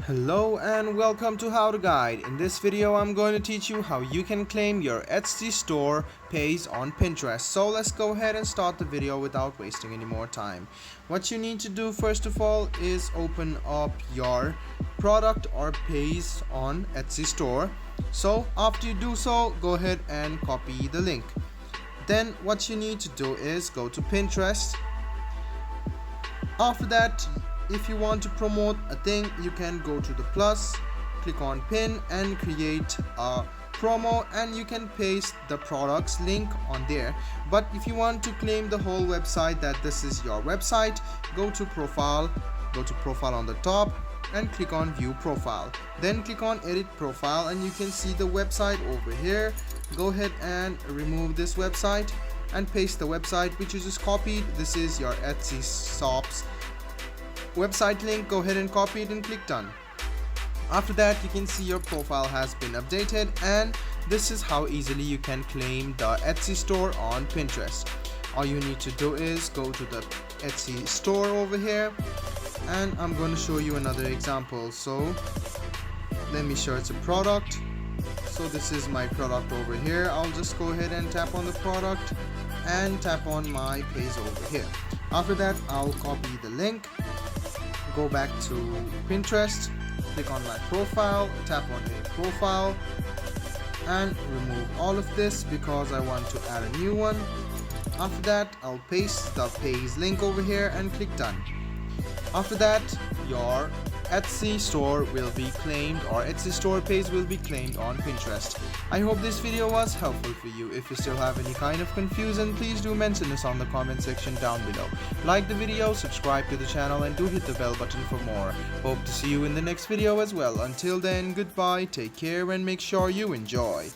Hello and welcome to How to Guide. In this video I'm going to teach you how you can claim your Etsy store page on Pinterest. So let's go ahead and start the video without wasting any more time. What you need to do first of all is open up your product or page on Etsy store. So after you do so, go ahead and copy the link. Then what you need to do is go to Pinterest. After that, if you want to promote a thing, you can go to the plus, click on pin and create a promo, and you can paste the products link on there. But if you want to claim the whole website that this is your website, go to profile on the top and click on view profile. Then click on edit profile and you can see the website over here. Go ahead and remove this website and paste the website which you just copied. This is your Etsy shop's website link. Go ahead and copy it and click done. After that, you can see your profile has been updated, and this is how easily you can claim the Etsy store on Pinterest. All you need to do is go to the Etsy store over here, and I'm going to show you another example. So let me show it's a product. So this is my product over here. I'll just go ahead and tap on the product and tap on my page over here. After that, I'll copy the link, go back to Pinterest, click on my profile, tap on a profile and remove all of this because I want to add a new one. After that, I'll paste the page link over here and click done. After that, your Etsy store will be claimed, or Etsy store page will be claimed on Pinterest. I hope this video was helpful for you. If you still have any kind of confusion, please do mention this on the comment section down below. Like the video, subscribe to the channel and do hit the bell button for more. Hope to see you in the next video as well. Until then, goodbye, take care and make sure you enjoy.